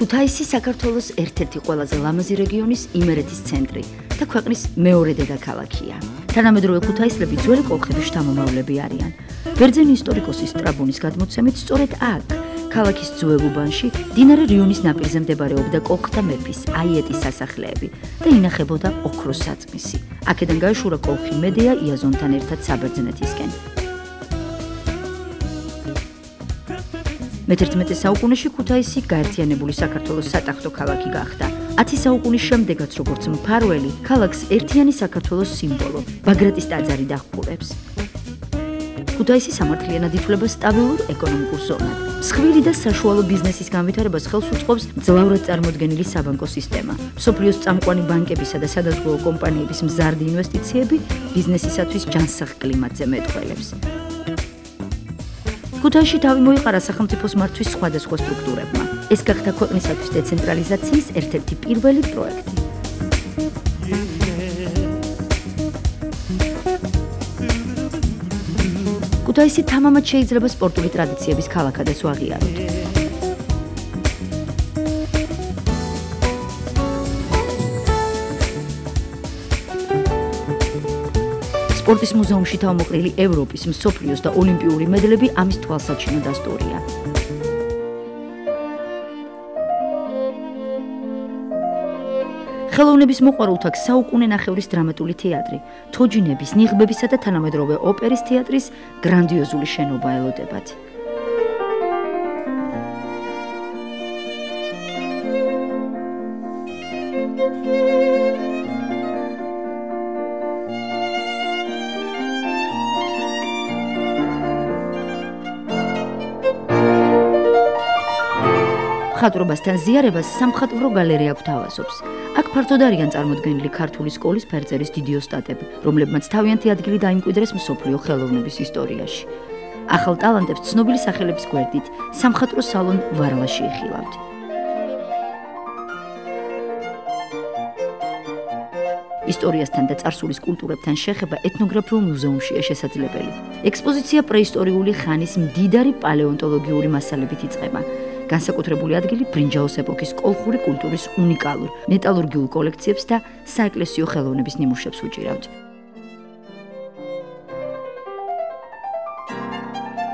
ქუთაისი საქართველოს ერთ-ერთი ყველაზე ლამაზი რეგიონის იმერეთის ცენტრი და ქვეყნის მეორე დედაქალაქია. თანამედროვე ქუთაისლები ძველი კოლხების შთამომავლები არიან. ბერძენი ისტორიკოსის სტრაბონის გადმოცემით, სწორედ აქ, ქალაქის ძველ უბანში, მდინარე რიონის ნაპირზე მდებარეობდა კოლხთა მეფის აიეტის სასახლეები და ინახებოდა ოქროს საწმისი. აქედან გაეშურა კოლხი მედეა იაზონთან ერთად საბერძნეთისკენ. მე-11 საუკუნეში ქუთაისი გაერთიანებული საქართველოს სატახტო ქალაქი გახდა. 10 საუკუნის შემდეგაც, როგორც მფარველი, ქალაქს ერთიანი საქართველოს სიმბოლო, ბაგრატის ტაძარი დაჰყურებს. ქუთაისი სამართლიანად ითვლება სტაბილურ ეკონომიკურ ზონად. მსხვილი და საშუალო ბიზნესის განვითარებას ხელს უწყობს ძლავრად წარმოდგენილი საბანკო სისტემა. მსოფლიოს წამყვანი ბანკებისა და სადაზღვევო კომპანიების მზარდი ინვესტიციები ბიზნესისათვის ჯანსაღ კლიმატზე მეტყველებს. ქუთაისში თავი მოიყარა სახელმწიფოს მართვის სხვადასხვა სტრუქტურებმა. ეს გახდა ქვეყნისათვის დეცენტრალიზაციის ერთ-ერთი პირველი პროექტი. ქუთაისი თამამად შეიძლება სპორტული ტრადიციების ქალაქადაც ვაღიაროთ. სპორტის მუზეუმში თავმოყრილი ევროპის, მსოფლიოს და ოლიმპიური მედლები ამის თვალსაჩინო დასტურია. ხელოვნების მოყვარულთა საუკუნე ნახევრის დრამატული თეატრი, თოჯინების, ნიღბებისა და თანამედროვე ოპერის თეატრის გრანდიოზული შენობა ელოდებათ. მხატვრობასთან ზიარებას სამხატვრო გალერეა გვთავაზობს. აქ ფართოდ არიან წარმოდგენილი ქართული სკოლის ფერწერის დიდი ოსტატები, რომლებმაც თავიანთი ადგილი დაიმკვიდრეს მსოფლიო ხელოვნების ისტორიაში. ახალ ტალანტებს ცნობილი სახელების გვერდით სამხატვრო სალონ ვარლაში იხილავთ. ისტორიასთან და წარსულის კულტურებთან შეხება ეთნოგრაფიულ მუზეუმშია შესაძლებელი. ექსპოზიცია პრეისტორიული ხანის მდიდარი პალეონტოლოგიური მასალებით იწყება. განსაკუთრებული ადგილი ბრინჯაოს ეპოქის კოლხური კულტურის უნიკალურ მეტალურგიულ კოლექციებს და საეკლესიო ხელოვნების ნიმუშებს უჭირავთ.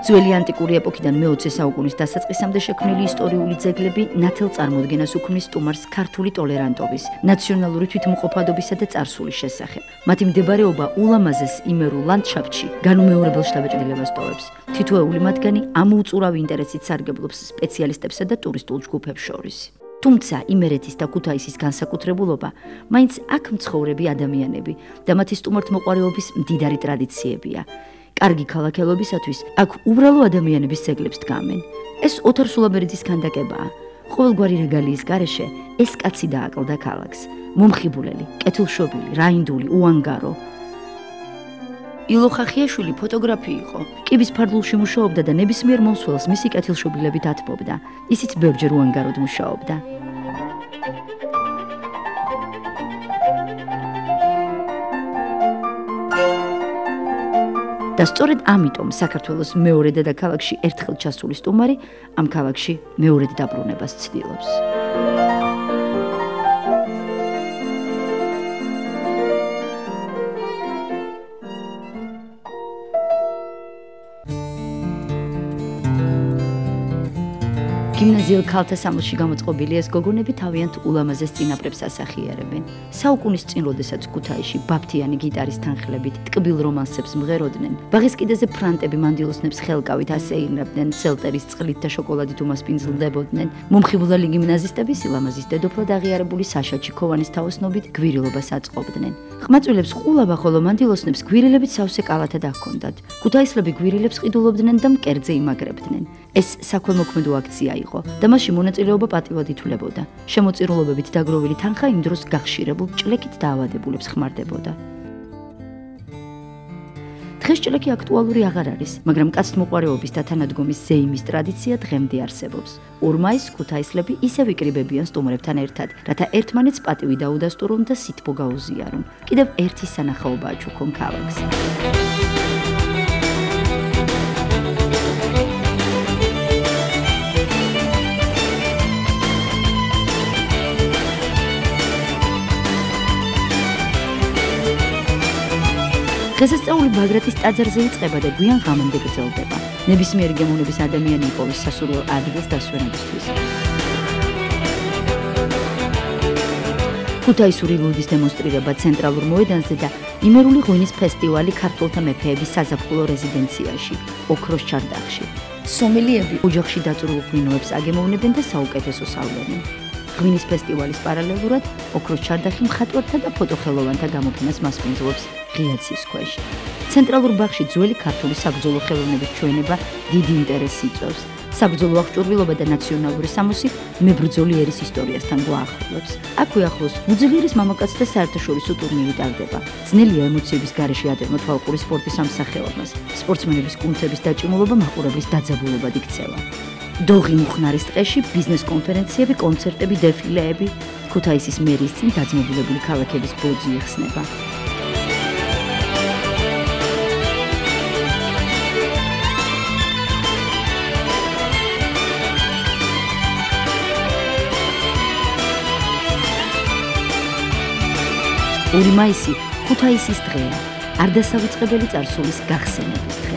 ძველი ანტიკური ეპოქიდან მე-20 საუკუნის დასაწყისამდე შექმნილი ისტორიული ძეგლები ნათელ წარმოდგენას უქმნის სტუმარს ქართული ტოლერანტობის, ნაციონალური თვითმყოფადობისა და წარსულის შესახებ. მათი მდებარეობა ულამაზეს იმერულ ლანდშაფტში განუმეორებელ შთაბეჭდილებას ტოვებს. თითოეული მათგანი ამოუწურავი ინტერესით სარგებლობს სპეციალისტებსა და ტურისტულ ჯგუფებს შორის. თუმცა იმერეთის და ქუთაისის განსაკუთრებულობა მაინც აქ მცხოვრები ადამიანები და მათი სტუმართმოყვარეობის მდიდარი ტრადიციებია. კარგი ქალაქელობისათვის აქ უბრალო ადამიანების ძეგლებს დგამენ. ეს ოთარ სულაბერიძის ქანდაკებაა. ყოველგვარი რეგალიის გარეშე ეს კაცი დააკლდა ქალაქს. მომხიბულელი, კეთილშობილი, რაინდული, უანგარო. ილო ხახიაშვილი ფოტოგრაფი იყო. კიბის ფარდულში მუშაობდა და ნებისმიერ მომსვლელს მისი კეთილშობილებით ათბობდა. ისიც ბევრჯერ უანგაროდ მუშაობდა. და სწორედ ამიტომ საქართველოს მეორე დედაქალაქში ერთხელ ჩასული სტუმარი ამ ქალაქში მეორედ დაბრუნებას ცდილობს. გიმნაზიელ ქალთა სამოსში გამოწყობილი ეს გოგონები თავიანთ ულამაზეს წინაპრებს ასახიერებენ. საუკუნის წინ, როდესაც ქუთაისში ბაფთიანი გიტარის თანხლებით ტკბილ რომანსებს მღეროდნენ, ბაღის კიდეზე ფრანტები მანდილოსნებს ხელკავით ასეირნებდნენ, სელტერის წყლით და შოკოლადით უმასპინძლდებოდნენ, მომხიბულალი გიმნაზისტები სილამაზის დედოფლად აღიარებული საშა ჩიქოვანის თაოსნობით გვირილობას აწყობდნენ. ხმაწვილებს ყულაბა, ხოლო მანდილოსნებს გვირილებით სავსე კალათად აჰქონდათ. ქუთაისლები გვირილებს ყიდულობდნენ და მკერდზე იმაგრებდნენ. ეს საქველმოქმედო აქცია იყო და მასში მონაწილეობა პატივად ითვლებოდა. შემოწირულობებით დაგროვილი თანხა იმ დროს გახშირებულ ჭლეკით დაავადებულებს ხმარდებოდა. დღეს ჭლეკი აქტუალური აღარ არის, მაგრამ კაცთმოყვარეობის და თანადგომის ზეიმის ტრადიცია დღემდე არსებობს. 2 მაისს ქუთაისლები ისევ იკრიბებიან სტუმრებთან ერთად, რათა ერთმანეთს პატივი დაუდასტურონ და სითბო გაუზიარონ. კიდევ ერთი სანახაობა აჩუქონ ქალაქს. დღესასწაული ბაგრატის ტაძარზე იწყება და გვიან ღამემდე გრძელდება. ნებისმიერი გემოვნების ადამიანი იპოვის სასურველ ადგილს დასვენებისთვის. ქუთაისური ლუდის დემონსტრირება ცენტრალურ მოედანზე და იმერული ღვინის ფესტივალი ქართველთა მეფეების საზაფხულო რეზიდენციაში, ოქროს ჩარდაღში. სომელიები ოჯახში დაწურულ ღვინოებს აგემოვნებენ და საუკეთესოს ავლენენ. ღვინის ფესტივალის პარალელურად ოქროს ჩარდაღი მხატვართა და ფოტოხელოვანთა გამოფენას მასპინძლობს ღია ცის ქვეშ. ცენტრალურ ბაღში ძველი ქართული საბრძოლო ხელოვნების ჩვენება დიდი ინტერესს იწვევს. საბრძოლო აღჭურვილობა და ნაციონალური სამოსი მებრძოლი ერის ისტორიასთან გვაახლოვებს. აქვე ახლოს უძლიერეს მამაკაცთა საერთაშორისო ტურნირი ტარდება. ძნელია ემოციების გარეშე ატარებოთ ვალყური სპორტის ამ სახეობას. სპორტსმენების კუნთების დაჭიმულობა მაყურებლის დაძაბულობად იქცევა. დოღი მუხნარის ტყეში ბიზნეს კონფერენციები, კონცერტები, დეფილეები, ქუთაისის მერიის წინ დაძმობილებული ქალაქების ბოძი იხსნება. ორი მაისი ქუთაისის დღეა, არ დასავიწყებელი წარსულის გახსენების დღე.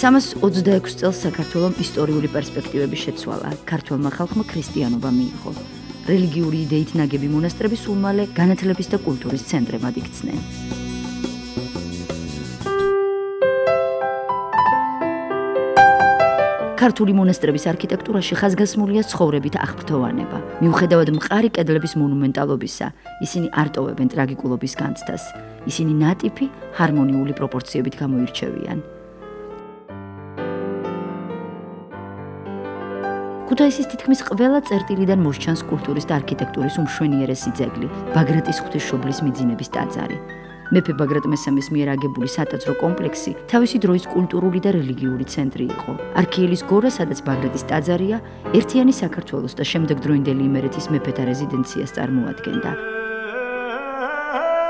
სამას 26 წელს საქართველოს ისტორიული პერსპექტივები შეცვალა, ქართველმა ხალხმა ქრისტიანობა მიიღო. რელიგიური იდეით ნაგები მონასტრები სულ მალე განათლების და კულტურის ცენტრებად იქცნენ. ქართული მონასტრების არქიტექტურაში ხაზგასმულია ცხოვრებით აღფრთოვანება. მიუხედავად მყარი კედლების მონუმენტალობისა, ისინი არ ტოვებენ ტრაგიკულობის განცდას. ისინი ნატიფი, ჰარმონიული პროპორციებით გამოირჩევიან. ქუთაისის თითქმის ყველა წერტილიდან მოსჩანს კულტურის და არქიტექტურის უმშვენიერესი ძეგლი, ბაგრატის ღვთისმშობლის მიძინების ტაძარი. მეფე ბაგრატ მესამეს მიერ აგებული სატაძრო კომპლექსი თავისი დროის კულტურული და რელიგიური ცენტრი იყო. არქიელის გორა, სადაც ბაგრატის ტაძარია, ერთიანი საქართველოს და შემდეგდროინდელი იმერეთის მეფეთა რეზიდენციას წარმოადგენდა.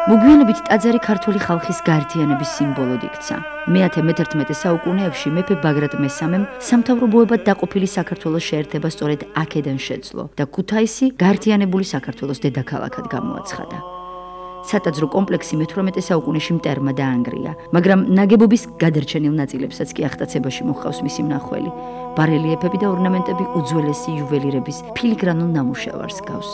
მოგვიანებით ტაძარი ქართული ხალხის გაერთიანების სიმბოლოდ იქცა. მე-11 საუკუნეებში მეფე ბაგრატ მესამემ სამთავრობოებად დაყოფილი საქართველოს შეერთება სწორედ აქედან შეძლო და ქუთაისი გაერთიანებული საქართველოს დედაქალაქად გამოაცხადა. სატაძრო კომპლექსი მე-18 საუკუნეში მტერმა დაანგრია, მაგრამ ნაგებობის გადარჩენილ ნაწილებსაც კი აღტაცებაში მოჰყავს მისი მნახველი. ბარელიეფები და ორნამენტები უძველესი იუველირების ფილიგრანულ ნამუშევარს გავს.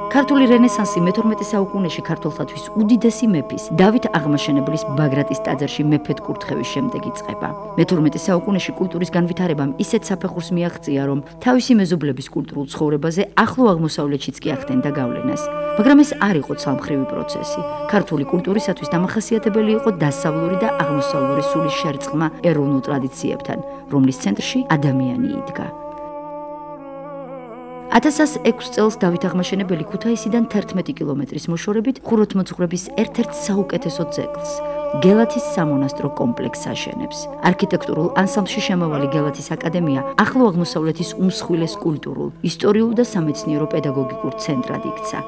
ქართული რენესანსი მე-12 საუკუნეში ქართველთათვის უდიდესი მეფის დავით აღმაშენებლის ბაგრატის ტაძარში მეფედ კურთხევის შემდეგ იწყება. მე-12 საუკუნეში კულტურის განვითარებამ ისეთ საფეხურს მიაღწია, რომ თავისი მეზობლების კულტურულ ცხოვრებაზე ახლო აღმოსავლეთშიც კი ახდენდა გავლენას. მაგრამ ეს არ იყო ცალმხრივი პროცესი. ქართული კულტურისათვის დამახასიათებელი იყო დასავლური და აღმოსავლური სულის შერწყმა ეროვნულ ტრადიციებთან, რომლის ცენტრში ადამიანი იდგა. 1106 წელს დავით აღმაშენებელი ქუთაისიდან 11 კილომეტრის მოშორებით ხუროთმოძღვრების ერთ-ერთ საუკეთესო ძეგლს, გელათის სამონასტრო კომპლექსს აშენებს. არქიტექტურულ ანსამბლში შემავალი გელათის აკადემია ახლო აღმოსავლეთის უმსხვილეს კულტურულ, ისტორიულ და სამეცნიერო პედაგოგიკურ ცენტრად იქცა.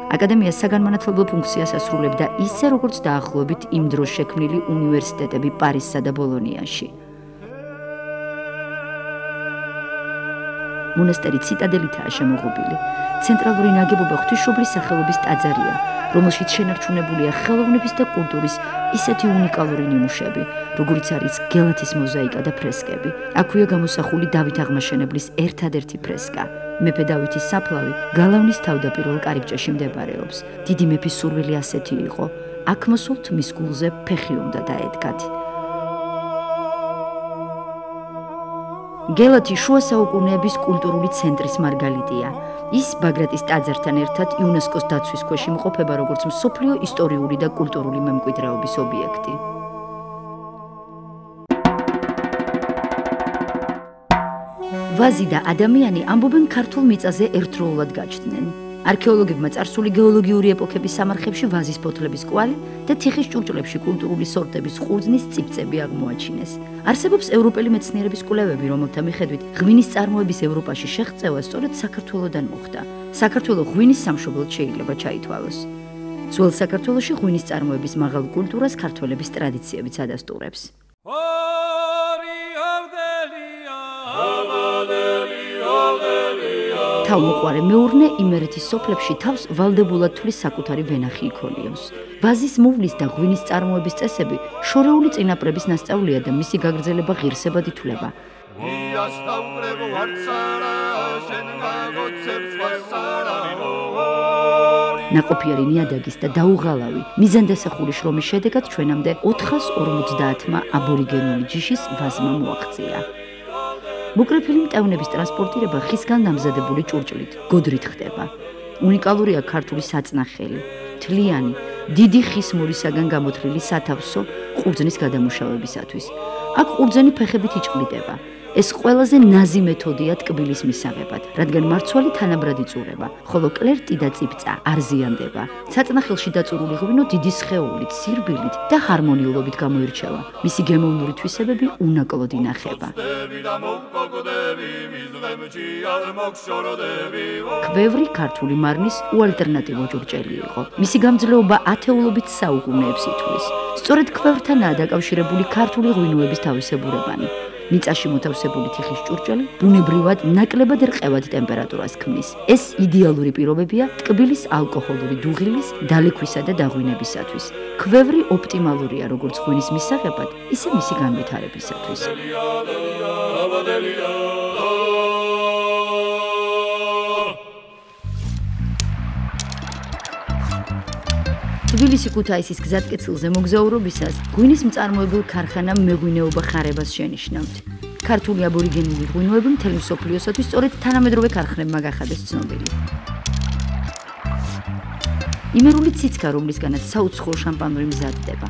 აკადემია საგანმანათლებლო ფუნქციას ასრულებდა ისე, როგორც დაახლოებით იმ დროს შექმნილი უნივერსიტეტები პარიზსა და ბოლონიაში. მონასტერი ციტადელითაა შემოღობილი. ცენტრალური ნაგებობა ღვთისმშობლის სახელობის ტაძარია, რომელშიც შენარჩუნებულია ხელოვნების და კულტურის ისეთი უნიკალური ნიმუშები, როგორიც არის გელათის მოზაიკა და ფრესკები. აქვეა გამოსახული დავით აღმაშენებლის ერთადერთი ფრესკა. მეფე დავითის საფლავი გალავნის თავდაპირველ კარიბჭეში მდებარეობს. დიდი მეფის სურვილი ასეთი იყო, აქ მოსულთ მის გულზე ფეხი უნდა დაედგათ. გელათი შუა საუკუნეების კულტურული ცენტრის მარგალიტია. ის ბაგრატის ტაძართან ერთად იუნესკოს დაცვის ქვეშ იმყოფება როგორც მსოფლიო ისტორიული და კულტურული მემკვიდრეობის ობიექტი. ვაზი და ადამიანი ამბობენ ქართულ მიწაზე ერთდროულად გაჩნდნენ. არქეოლოგებმა წარსული გეოლოგიური ეპოქების სამარხებში ვაზის ფოთლების კვალი და თიხის ჭურჭლებში კულტურული სორტების ყურძნის წიფწები აღმოაჩინეს. არსებობს ევროპელი მეცნიერების კვლევები, რომელთა მიხედვით ღვინის წარმოების ევროპაში შეღწევა სწორედ საქართველოდან მოხდა. საქართველო ღვინის სამშობლოდ შეიძლება ჩაითვალოს. ძველ საქართველოში ღვინის წარმოების მაღალ კულტურას ქართველების ტრადიციებიც ადასტურებს. თავმოყვარე მეურნე იმერეთის სოფლებში თავს ვალდებულად თვლის საკუთარი ვენახი იქონიოს. ვაზის მოვლის და ღვინის წარმოების წესები შორეული წინაპრების ნასწავლია და მისი გაგრძელება ღირსებად ითვლება. ნაყოფიერი ნიადაგის და დაუღალავი მიზანდასახული შრომის შედეგად ჩვენამდე 450-მა აბორიგენული ჯიშის ვაზმა მოაღწია. მოკრეფილი მტევნების ტრანსპორტირება ხისგან დამზადებული ჭურჭლით, გოდრით ხდება. უნიკალურია ქართული საწნახელი, თლიანი, დიდი ხის მორისაგან გამოთლილი სათავსო ყურძნის გადამუშავებისათვის. აქ ყურძენი ფეხებით იჭყლიტება. ეს ყველაზე ნაზი მეთოდია ტკბილის მისაღებად, რადგან მარცვალი თანაბრად იწურება, ხოლო კლერტი და წიფწა არ ზიანდება. საწნახელში დაწურული ღვინო დიდი სხეულით, სირბილით და ჰარმონიულობით გამოირჩევა. მისი გემოვნური თვისებები უნაკლოდ ინახება. ქვევრი ქართული მარნის უალტერნატივო ჭურჭელი იყო. მისი გამძლეობა ათეულობით საუკუნეებს ითვლის. სწორედ ქვევრთანაა დაკავშირებული ქართული ღვინოების თავისებურებანი. მიწაში მოთავსებული თიხის ჭურჭელი ბუნებრივად ნაკლებად რყევად ტემპერატურას ქმნის. ეს იდეალური პირობებია ტკბილის ალკოჰოლური დუღილის, დალექვისა და დაღვინებისათვის. ქვევრი ოპტიმალურია როგორც ღვინის მისაღებად, ისე მისი განვითარებისათვის. თბილისი-ქუთაისის გზატკეცილზე მოგზაურობისას ღვინის მწარმოებელ ქარხანამ მეღვინეობა ხარებას შენიშნავთ. ქართული აბორიგენული ღვინოები მთელი მსოფლიოსათვის სწორედ თანამედროვე ქარხნებმა გახადეს ცნობილი. იმერული ციცქა, რომლისგანაც საუცხოო შამპანური მზადდება.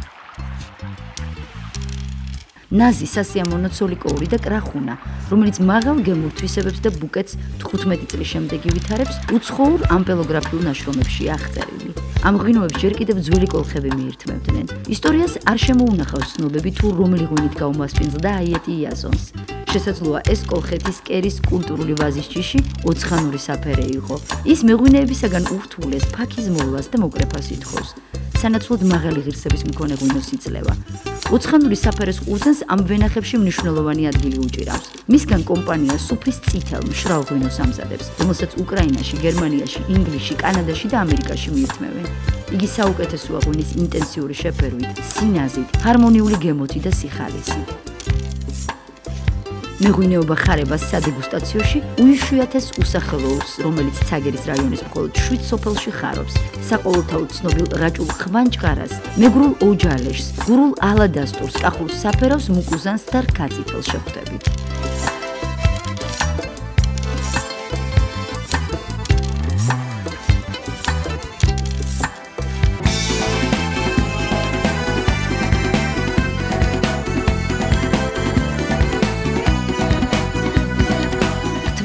ნაზი, სასიამოვნო ცოლიკოური და კრახუნა, რომელიც მაღალ გემურ თვისებებს და ბუკეტს 15 წლის შემდეგ ივითარებს, უცხოურ ამპელოგრაფიულ ნაშრომებში აღწერილი. ამ ღვინოებს ჯერ კიდევ ძველი კოლხები მიირთმევდნენ. ისტორიას არ შემოუნახავს ცნობები თუ რომელი ღვინით გაუმასპინძლდა აიეტი იაზონს. შესაძლოა ეს კოლხეთის კერის კულტურული ვაზის ჯიში ოცხანური საფერე იყო. ის მეღვინეებისაგან ურთულეს, ფაქიზ მოვლას და მოკრეფას ითხოვს. სანაცვლოდ მაღალი ღირსების მქონე ღვინოს იძლევა. ოცხანური საფერეს ყურძენს ამ ვენახებში მნიშვნელოვანი ადგილი უჭირავს. მისგან კომპანია სუფრის წითელ მშრალ ღვინოს ამზადებს, რომელსაც უკრაინაში, გერმანიაში, ინგლისში, კანადაში და ამერიკაში მიირთმევენ. იგი საუკეთესოა ღვინის ინტენსიური შეფერვით, სინაზით, ჰარმონიული გემოთი და სიხალისით. მეღვინეობა ხარებას სადეგუსტაციოში უიშვიათეს უსახელოებს, რომელიც ცაგერის რაიონის მხოლოდ 7 სოფელში ხარობს. საყოველთაოდ ცნობილ რაჭულ ხვანჭყარას, მეგრულ ოჯალეშს, გურულ ალადასტურს, კახურ საფერავს, მუკუზანს და რქაწითელს შეხვდებით.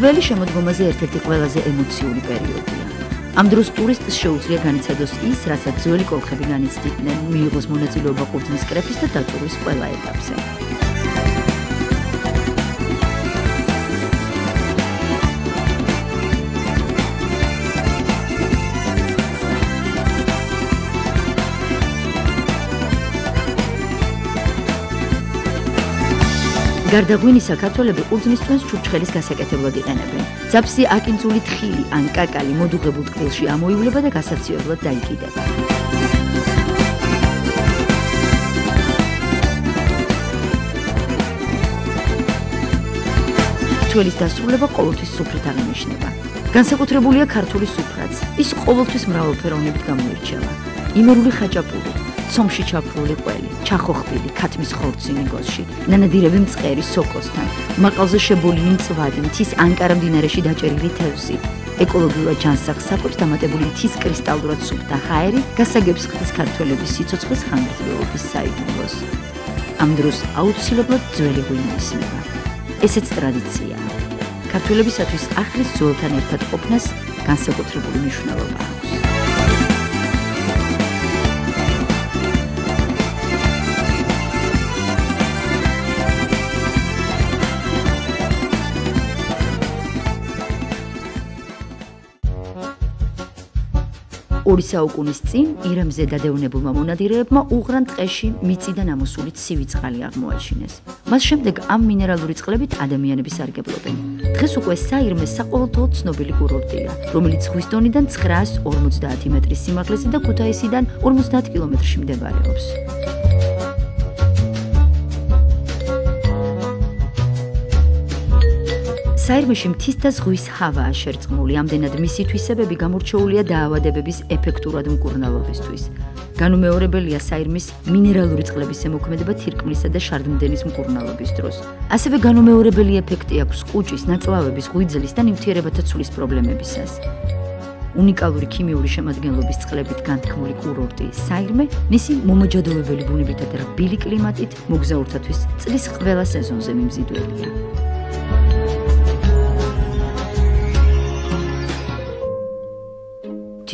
ძველი შემოდგომაზე ერთ-ერთი ყველაზე ემოციური პერიოდია. ამ დროს ტურისტს შეუძლია განიცადოს ის, რასაც ძველი კოლხები განიცდიდნენ, მიიღოს მონაწილეობა ყურძნის კრეფის და დაწურვის ყველა ეტაპზე. გარდა ღვინისა, ქართველები ყურძნის წვენს ჩურჩხელის გასაკეთებლად იყენებენ. ძაფსი აკინძული თხილი ან კაკალი მოდუღებულ ტკბილში ამოივლება და გასაცივებლად დაიკიდება. თველის დასრულება ყოველთვის სუფრით აღინიშნება. განსაკუთრებულია ქართული სუფრაც. ის ყოველთვის მრავალფეროვნებით გამოირჩევა. იმერული ხაჭაპური, ცომში ჩაფრული ყველი, ჩახოხბილი, ქათმის ხორცინი გოზში, ნანადირები მწყერი სოკოსთან, მაყალზე შებოლილი მწვადი, მთის ანკარა მდინარეში დაჭერილი თევზი, ეკოლოგიურად ჯანსაღ საკვებს დამატებული მთის კრისტალურად სუფთა ჰაერი, გასაგებს ხდის ქართველების სიცოცხლის ხანგრძლივობის საიდუმლოს. ამ დროს აუცილებლად ძველი ღვინო ისმება. ესეც ტრადიციაა. ქართველებისათვის ახლის ძველთან ერთად ყოფნას განსაკუთრებული მნიშვნელობა აქვს. ორი საუკუნის წინ ირემზე დადევნებულმა მონადირეებმა უღრან ტყეში მიწიდან ამოსული ცივი წყალი აღმოაჩინეს. მას შემდეგ ამ მინერალური წყლებით ადამიანები სარგებლობენ. დღეს უკვე საირმე საყოველთაოდ ცნობილი კურორტია, რომელიც ზღვის დონიდან 950 მეტრის სიმაღლეზე და ქუთაისიდან 50 კილომეტრში მდებარეობს. საირმეში მთის და ზღვის ჰავაა შერწყმული, ამდენად მისი თვისებები გამორჩეულია დაავადებების ეფექტურად მკურნალობისთვის. განუმეორებელია საირმის მინერალური წყლების ზემოქმედება თირკმლისა და შარდმდენის მკურნალობის დროს. ასევე განუმეორებელი ეფექტი აქვს კუჭის, ნაწლავების, ღვიძლის და ნივთიერებათა ცვლის პრობლემებისას. უნიკალური ქიმიური შემადგენლობის წყლებით განთქმული კურორტი საირმე მისი მომაჯადოებელი ბუნებითა და რბილი კლიმატით მოგზაურთათვის წლის ყველა სეზონზე მიმზიდველია.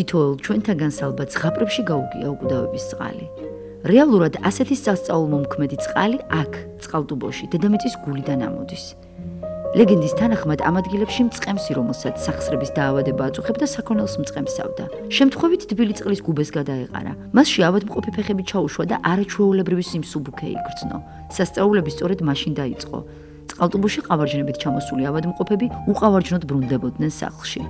თითოეულ ჩვენთაგანს ალბათ ზღაპრებში გაუგია უკვდავების წყალი. რეალურად ასეთი სასწაულმომქმედი წყალი აქ, წყალტუბოში, დედამიწის გულიდან ამოდის. ლეგენდის თანახმად ამ ადგილებში მწყემსი, რომელსაც სახსრების დაავადება აწუხებდა, საქონელს მწყემსავდა. შემთხვევით თბილი წყლის გუბეს გადაეყარა. მასში ავადმყოფი ფეხები ჩაუშვა და არაჩვეულებრივი სიმსუბუქე იგრძნო. სასწაულები სწორედ მაშინ დაიწყო. წყალტუბოში ყავარჯნებით ჩამოსული ავადმყოფები უყავარჯნოდ ბრუნდებოდნენ სახლში.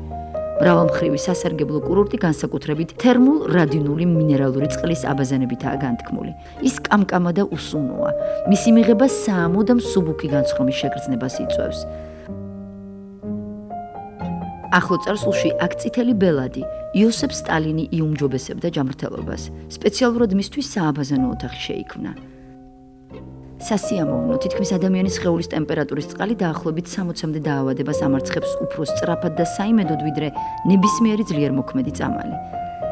მრავალმხრივი სასარგებლო კურორტი განსაკუთრებით თერმულ-რადინული მინერალური წყლის აბაზანებითაა განთქმული. ის კამკამა და უსუნოა. მისი მიღება საამოდამ სუბუქი განცხრომის შეგრძნებას იწვევს. ახლო წარსულში აქ წითელი ბელადი იოსებ სტალინი იუმჯობესებდა ჯამრთელობას. სპეციალურად მისთვის სააბაზანო ოთახი შეიქმნა. სასიამოვნო, თითქმის ადამიანის სხეულის ტემპერატურის წყალი დაახლოებით 60-მდე დაავადებას ამარცხებს უფრო სწრაფად და საიმედოდ, ვიდრე ნებისმიერი ძლიერ მოქმედი წამალი.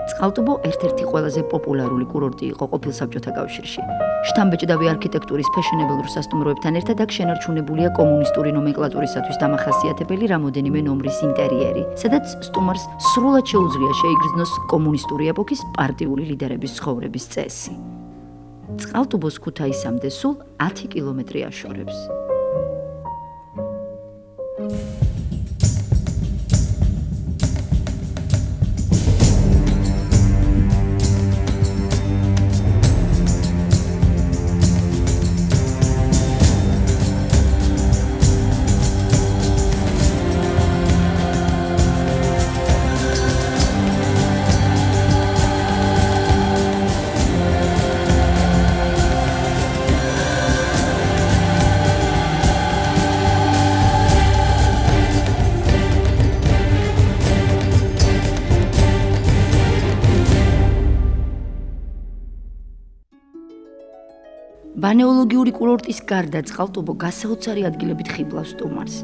წყალტუბო ერთ-ერთი ყველაზე პოპულარული კურორტი იყო ყოფილ საბჭოთა კავშირში. შთამბეჭდავი არქიტექტურის ფეშენებელურ სასტუმროებთან ერთად აქ შენარჩუნებულია კომუნისტური ნომენკლატურისათვის დამახასიათებელი რამოდენიმე ნომრის ინტერიერი, სადაც სტუმარს სრულად შეუძლია შეიგრძნოს კომუნისტური ეპოქის პარტიული ლიდერების ცხოვრების წესი. წყალტუბოს ქუთაისამდე სულ 10 კილომეტრი აშორებს. ბანეოლოგიური კურორტის გარდა წყალტუბო გასაოცარი ადგილებით ხიბლავს სტუმარს.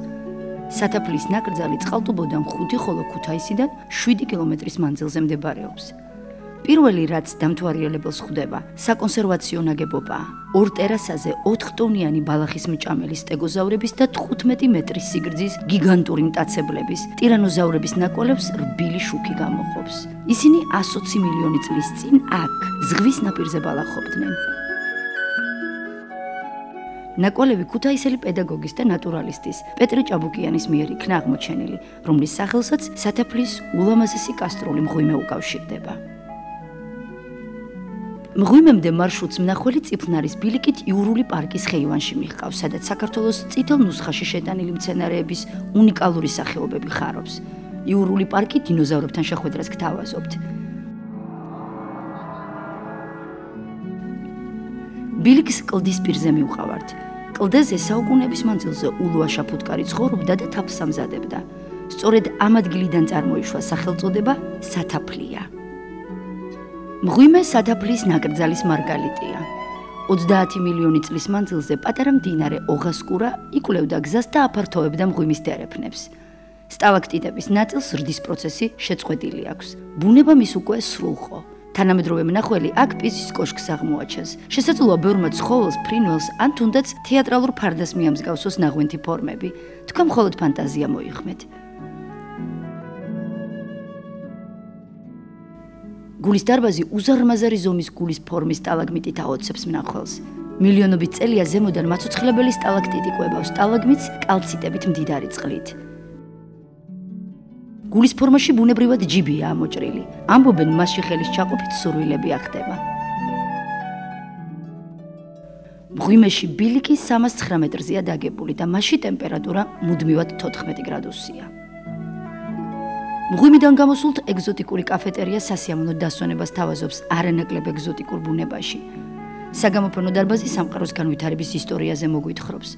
სათაფლის ნაკრძალი წყალტუბოდან 5, ხოლო ქუთაისიდან 7 კილომეტრის მანძილზე მდებარეობს. პირველი, რაც დამთვალიერებელს ხვდება, საკონსერვაციო ნაგებობაა. ორ ტერასაზე 4 ტონიანი ბალახის მჭამელი სტეგოზავრების და 15 მეტრის სიგრძის გიგანტური მტაცებლების, ტირანოზავრების ნაკვალევს რბილი შუქი გამოყოფს. ისინი 120 მილიონი წლის წინ აქ, ზღვის ნაპირზე ბალახობდნენ. ნაკვალევი ქუთაისელი პედაგოგის და ნატურალისტის პეტრე ჭაბუკიანის მიერ იქნა აღმოჩენილი, რომლის სახელსაც სათაფლის ულამაზესი კასტრული მღვიმე უკავშირდება. მღვიმემდე მარშრუტს მნახველი წიფლნარის ბილიკით იურული პარკის ხეივანში მიჰყავს, სადაც საქართველოს წითელ ნუსხაში შეტანილი მცენარეების უნიკალური სახეობები ხარობს. იურული პარკი დინოზავრებთან შეხვედრას გთავაზობთ. ბილიკის კლდის პირზე მივყავართ. კლდეზე საუკუნეების მანძილზე ულუაშა ფუტკარი ცხოვრობდა და თაფლს ამზადებდა. სწორედ ამ ადგილიდან წარმოიშვა სახელწოდება სათაფლია. მღვიმე სათაფლის ნაკრძალის მარგალიტია. 30 მილიონი წლის მანძილზე პატარა მდინარე ოღასკურა იკვლევდა გზას და აფართოებდა მღვიმის დერეფნებს. სტალაქტიტების ნაწილს ზრდის პროცესი შეწყვეტილი აქვს. ბუნება მის უკვე სრულყო. თანამედროვე მნახველი აქ პიზის კოშკს აღმოაჩენს. შესაძლოა ბევრმა ცხოველს, ფრინველს ან თუნდაც თეატრალურ ფარდას მიამსგავსოს ნაღვენთი ფორმები. თქვენ მხოლოდ ფანტაზია მოიხმეთ. გულის დარბაზი უზარმაზარი ზომის გულის ფორმის სტალაგმიტით აოცებს მნახველს. მილიონობით წელია ზემოდან მაცოცხლებელი სტალაქტიტი კვებავს სტალაგმიტს კალციტებით მდიდარი წყლით. გულის ფორმაში ბუნებრივად ჯიბია ამოჭრილი. ამბობენ, მასში ხელის ჩაყოფით სურვილები ახდება. მღვიმეში ბილიკი 309 მეტრზეა დაგებული და მასში ტემპერატურა მუდმივად 14 გრადუსია. მღვიმიდან გამოსულთ ეგზოტიკური კაფეტერია სასიამოვნო დასვენებას თავაზობს არანაკლებ ეგზოტიკურ ბუნებაში. საგამოფენო დარბაზი სამყაროს განვითარების ისტორიაზე მოგვითხრობს.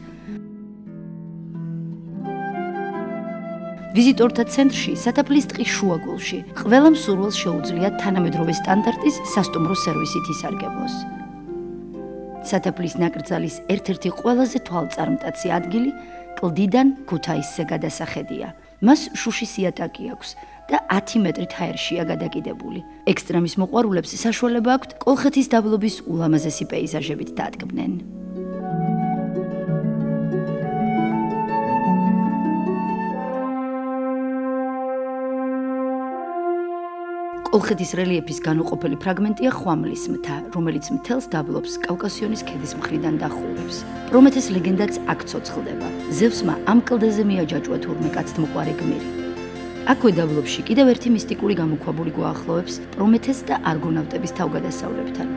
ვიზიტორთა ცენტრში, სათაფლის ტყის შუაგულში, ყველა მსურველს შეუძლია თანამედროვე სტანდარტის სასტუმრო სერვისით ისარგებლოს. სათაფლის ნაკრძალის ერთ-ერთი ყველაზე თვალწარმტაცი ადგილი კლდიდან ქუთაისზე გადასახედია. მას შუშის იატაკი აქვს და 10 მეტრით ჰაერშია გადაკიდებული. ექსტრემის მოყვარულებს საშუალება აქვთ კოლხეთის დაბლობის ულამაზესი პეიზაჟებით დადგმდნენ. კოლხეთის რელიეფის განუყოფელი ფრაგმენტია ხვამლის მთა, რომელიც მთელს დაბლობს კავკასიონის ქედის მხრიდან დახურებს. პრომეთეს ლეგენდაც აქ ცოცხლდება. ზევსმა ამ კლდეზე მიაჯაჭვა თურმე კაცთმოყვარე გმირი. აქვე დაბლობში კიდევ ერთი მისტიკური გამოქვაბული გვაახლოვებს პრომეთეს და არგონავტების თავგადასავლებთან.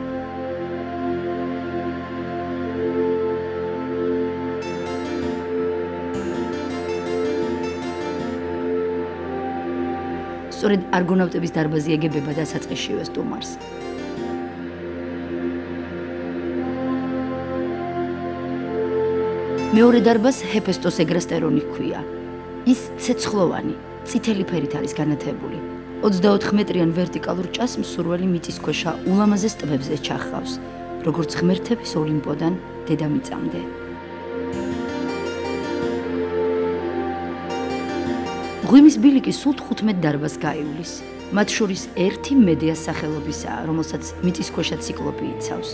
სწორედ არგონავტების დარბაზი ეგებება დასაწყისშივე სტუმარს. მეორე დარბაზს ჰეფესტოს ეგრასტერონი ჰქვია. ის ცეცხლოვანი, წითელი ფერით არის განათებული. 24 მეტრიან ვერტიკალურ ჭას მსურველი მიწისქვეშა ულამაზეს ტბებზე ჩახავს, როგორც ღმერთების ოლიმპოდან დედამიწამდე. მღვიმის ბილიკი სულ 15 დარბაზს გაივლის. მათ შორის ერთი მედეას სახელობისაა, რომელსაც მიწისქვეშა ციკლოპი იცავს.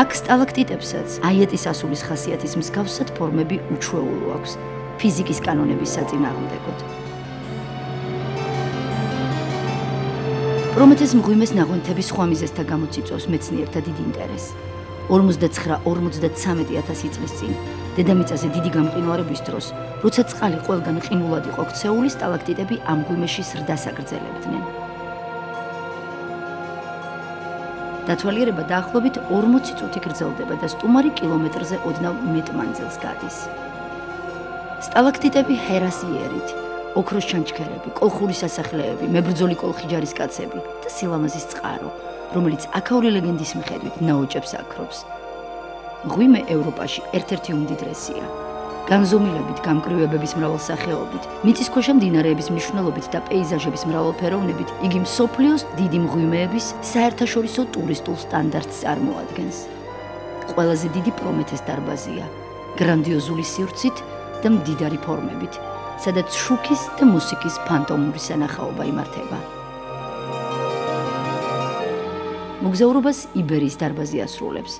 აქ სტალაქტიტებსაც აიეტის ასულის ხასიათის მსგავსად ფორმები უჩვეულო აქვს, ფიზიკის კანონების საწინააღმდეგოდ. პრომეთეს მღვიმეს ნაღვენთების სხვა მიზეზთა გამო წიწვავს მეცნიერთა დიდ ინტერესს. 29-53 წლის წინ დედამიწაზე დიდი გამყინვარების დროს, როცა წყალი ყველგან ყინულად იყო ქცეული, სტალაქტიტები ამ მღვიმეში სრდას აგრძელებდნენ. დათვალიერება დაახლოებით 40 წუთი გრძელდება და სტუმარი კილომეტრზე ოდნავ მეტ მანძილს გადის. სტალაქტიტები ჰერასიერით, ოქროს ჩანჩქერები, კოლხური სასახლეები, მებრძოლი კოლხი ჯარისკაცები და სილამაზის წყარო, რომელიც აქაური ლეგენდის მიხედვით ნაოჭებს აქრობს. მღვიმე ევროპაში ერთ-ერთი უმდიდრესია. განზომილებით, გამკრივებების მრავალსახეობით, მიწისქვეშა მდინარეების მნიშვნელობით და პეიზაჟების მრავალფეროვნებით, იგი მსოფლიოს დიდი მღვიმეების საერთაშორისო ტურისტულ სტანდარტს წარმოადგენს. ყველაზე დიდი პრომეთეს დარბაზია, გრანდიოზული სივრცით და მდიდარი ფორმებით, სადაც შუქის და მუსიკის ფანტომური სანახაობა იმართება. მოგზაურობას იბერიის დარბაზი ასრულებს,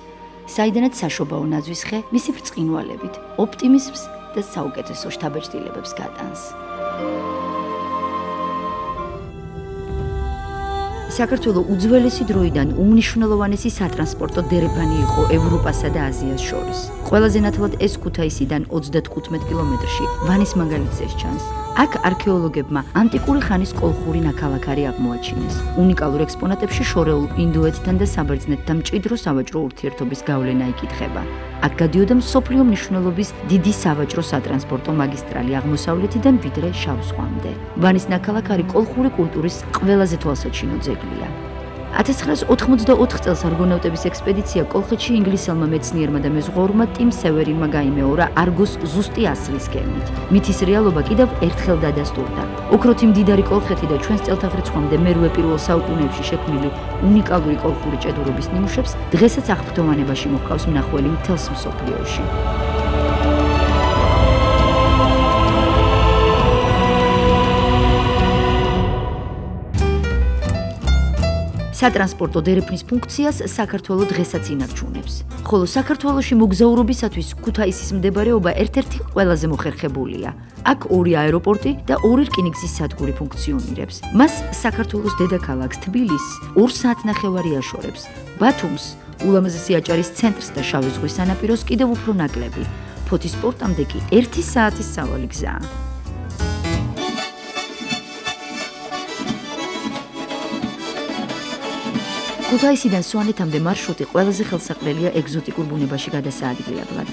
საიდანაც საშობაო ნაძვის ხე მისი ბრწყინვალებით, ოპტიმიზმს და საუკეთესო შთაბეჭდილებებს გატანს. საქართველო უძველესი დროიდან უმნიშვნელოვანესი სატრანსპორტო დერეფანი იყო ევროპასა და აზიას შორის. ყველაზე ნათლად ეს ქუთაისიდან 30-15 კილომეტრში ვანის მაგალითზე ჩანს. აქ არქეოლოგებმა ანტიკური ხანის კოლხური ნაქალაქარი აღმოაჩინეს. უნიკალურ ექსპონატებში შორეულ ინდოეთთან და საბერძნეთთან მჭიდრო სავაჭრო ურთიერთობის გავლენა იკითხება. აქ გადიოდა მსოფლიო მნიშვნელობის დიდი სავაჭრო სატრანსპორტო მაგისტრალი აღმოსავლეთიდან ვიდრე შავ ზღვამდე. ვანის ნაქალაქარი კოლხური კულტურის ყველაზე თვალსაჩინო ძეგლია. 1984 წელს არგონავტების ექსპედიცია კოლხეთში ინგლისელმა მეცნიერმა და მეზღვაურმა ტიმ სევერინმა გაიმეორა არგოს ზუსტი ასლის გემით. მითის რეალობა კიდევ ერთხელ დადასტურდა. ოქროთი მდიდარი კოლხეთი და ჩვენს წელთაღრიცხვამდე მერვე პირველ საუკუნეებში შექმნილი უნიკალური კოლხური ჭედურობის ნიმუშებს დღესაც აღფრთოვანებაში მოჰყავს მნახველი მთელს მსოფლიოში. სატრანსპორტო დერეფნის ფუნქციას საქართველოს დღესაც ინარჩუნებს. ხოლო საქართველოში მოგზაურობისათვის ქუთაისის მდებარეობა ერთ-ერთი ყველაზე მოხერხებულია. აქ 2 აეროპორტი და 2 რკინიგზის სადგური ფუნქციონირებს. მას საქართველოს დედაქალაქს თბილისს 2 საათნახევარი აშორებს. ბათუმს, ულამაზესი აჭარის ცენტრს და შავი ზღვის სანაპიროს კიდევ უფრო ნაკლები. ფოთის პორტამდე კი 1 საათის სავალი გზაა. ქუთაისიდან სვანეთამდე მარშრუტი ყველაზე ხელსაყრელია ეგზოტიკურ ბუნებაში გადასაადგილებლად.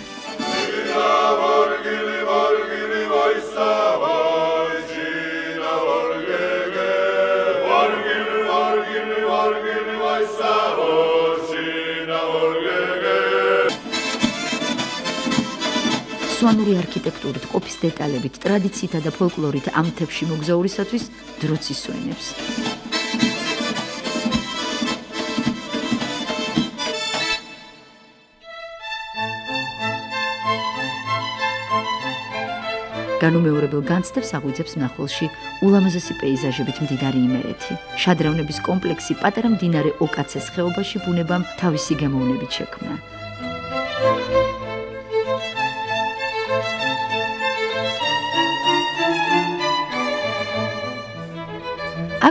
სვანური არქიტექტურით, ყოფის დეტალებით, ტრადიციითა და ფოლკლორით ამ მთებში მოგზაურისათვის დროც ისვენებს. განუმეორებელ განცდებს აღვიძებს მნახველში ულამაზესი პეიზაჟებით მდიდარი იმერეთი. შადრევნების კომპლექსი პატარა მდინარე ოკაცეს ხეობაში ბუნებამ თავისი გემოვნებით შექმნა.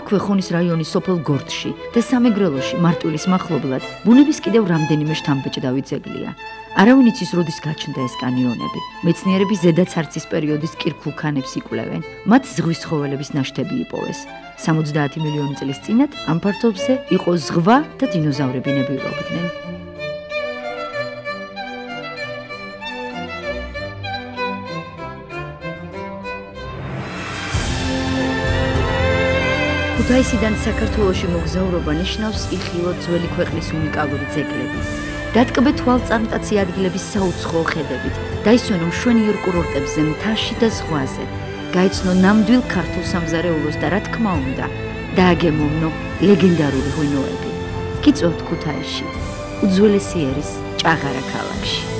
აქვე ხონის რაიონის სოფელ გორდში და სამეგრელოში მარტვილის მახლობლად ბუნების კიდევ რამდენიმე შთამბეჭდავი ძეგლია. არავინ იცის, როდის გაჩნდა ეს კანიონები. მეცნიერები ზედაცარცის პერიოდის კირქვულ ქანებს იკვლევენ. მათ ზღვის ცხოველების ნაშთები იპოვეს. 70 მილიონი წლის წინათ ამ ფართობზე იყო ზღვა და დინოზავრები ნებილობდნენ. ქუთაისიდან საქართველოში მოგზაურობა ნიშნავს იხილოთ ძველი ქვეყნის უნიკალური ძეგლები. დატკბე თვალწარმტაცი ადგილების საუცხოო ხედებით, დაისვენო მშვენიერ კურორტებზე, მთაში და ზღვაზე, გაიცნო ნამდვილ ქართულ სამზარეულოს და რა თქმა უნდა, დააგემოვნო ლეგენდარული ღვინოები. გიწვევთ ქუთაისში, უძველესი ერის ჭაღარა ქალაქში.